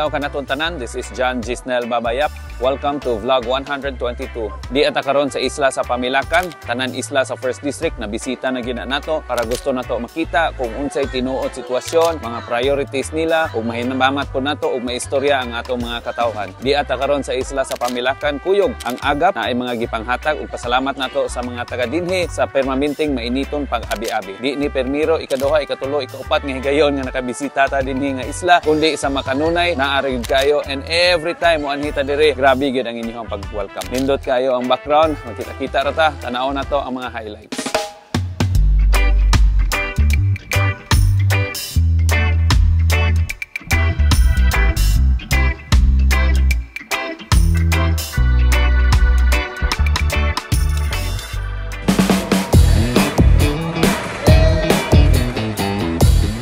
adlaw kanaton tanan. This is John Gisnel Babayap. Welcome to vlog 122. Di ata karon sa isla sa Pamilakan, tanan isla sa First District na bisita na gina nato para gusto nato makita kung unsay tinuod sitwasyon, mga priorities nila, ug mahinamamat ko nato ug maistorya ang atong mga katawhan. Di ata karon sa isla sa Pamilakan, kuyog ang agap na ay mga gipanghatag ug pasalamat nato sa mga taga dinhi sa permanenteng mainiton pag-abi-abi. Di ni permiro ikaduha, ikatulo, ikaupat nga higayon nga nakabisita ta dinhi nga isla, kundi sa makanunay naari kayo, and every time mo anhita dire, grabe gid ang inyong pag-welcome. Nindot kayo ang background, makita-kita ra ta, tanaw na to ang mga highlights.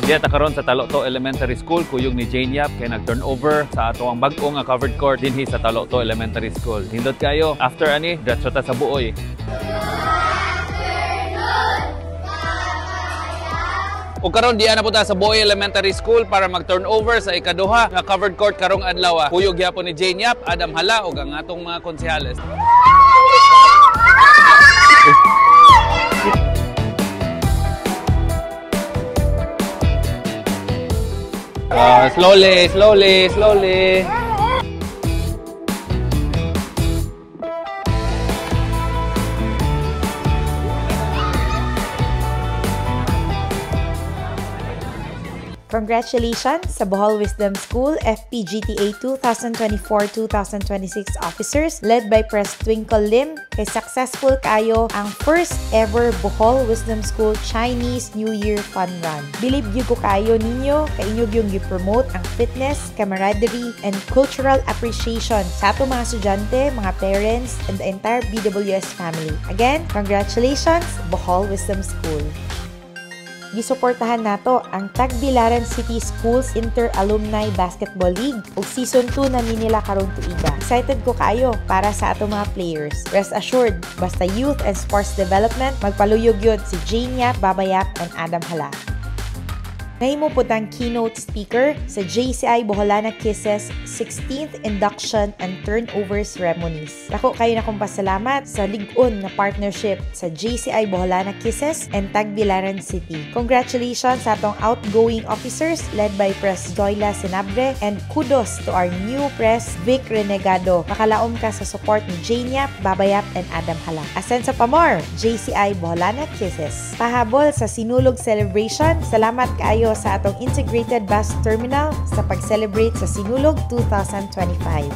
Diya karon sa Talokto Elementary School, kuyog ni Jane Yap kay nag-turnover sa ato ang bag-o nga covered court dinhi sa Talokto Elementary School. Hindot kayo, after ani, diretso ta sa buoy. O karon diya na po ta sa Buoy Elementary School para mag-turnover sa ikaduha nga covered court karong adlaw. Kuyog gyapon ni Jane Yap, Adam Hala ug ang atong mga konsehales. Slowly. Congratulations sa Bohol Wisdom School FPGTA 2024-2026 officers led by Pres Twinkle Lim. Kay successful kayo ang first ever Bohol Wisdom School Chinese New Year Fun Run. Believe you ko kayo ninyo, kainyo yung i-promote ang fitness, camaraderie, and cultural appreciation sa ato mga estudyante, mga parents, and the entire BWS family. Again, congratulations, Bohol Wisdom School. Gisuportahan nato ang Tagbilaran City Schools Inter-Alumni Basketball League ug Season 2 na nila karong tuiga. Excited ko kayo para sa ato mga players. Rest assured, basta youth and sports development, magpaluyog yun si Jane Yap, Babayap, and Adam Hala. Nahimo po tang keynote speaker sa JCI Boholana Kisses 16th Induction and Turnover Ceremonies. Dako kayo na kong pasalamat sa lig-on na partnership sa JCI Boholana Kisses and Tagbilaran City. Congratulations sa atong outgoing officers led by Pres Doyla Sinabre, and kudos to our new Pres Vic Renegado. Makalaom ka sa support ni Jane Yap, Babayap, and Adam Hala. Asenso pa more, JCI Boholana Kisses. Pahabol sa Sinulog Celebration, salamat kayo sa atong Integrated Bus Terminal sa pag-celebrate sa Sinulog 2025.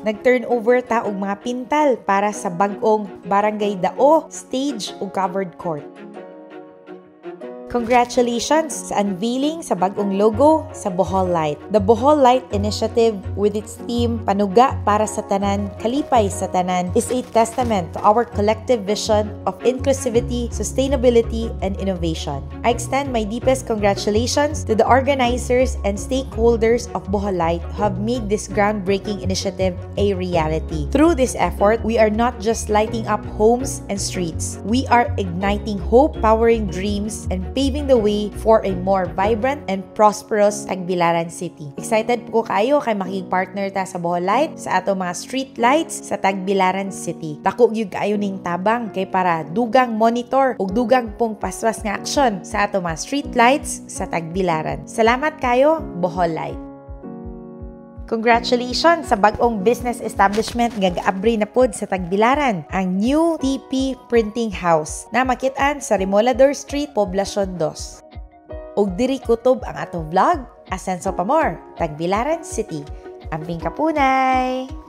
Nag-turnover ta og mga pintal para sa bag-ong Barangay Dao, stage ug covered court. Congratulations sa unveiling sa bagong logo sa Bohol Light. The Bohol Light Initiative with its theme Panuga para sa Tanan, Kalipay sa Tanan is a testament to our collective vision of inclusivity, sustainability, and innovation. I extend my deepest congratulations to the organizers and stakeholders of Bohol Light who have made this groundbreaking initiative a reality. Through this effort, we are not just lighting up homes and streets. We are igniting hope, powering dreams, and paving the way for a more vibrant and prosperous Tagbilaran City. Excited po kayo kay makikipартner ta sa Bohol Light sa ato mga street lights sa Tagbilaran City. Dako gyud kayo ning tabang kay para dugang monitor ug dugang pong paswas nga aksyon sa ato mga street lights sa Tagbilaran. Salamat kayo, Bohol Light. Congratulations sa bag-ong business establishment nga gaabri na pod sa Tagbilaran, ang New TP Printing House na makit-an sa Remolador Street, Poblacion 2. Og diri kutob ang atong vlog, Asenso pa more, Tagbilaran City. Amping kapunay!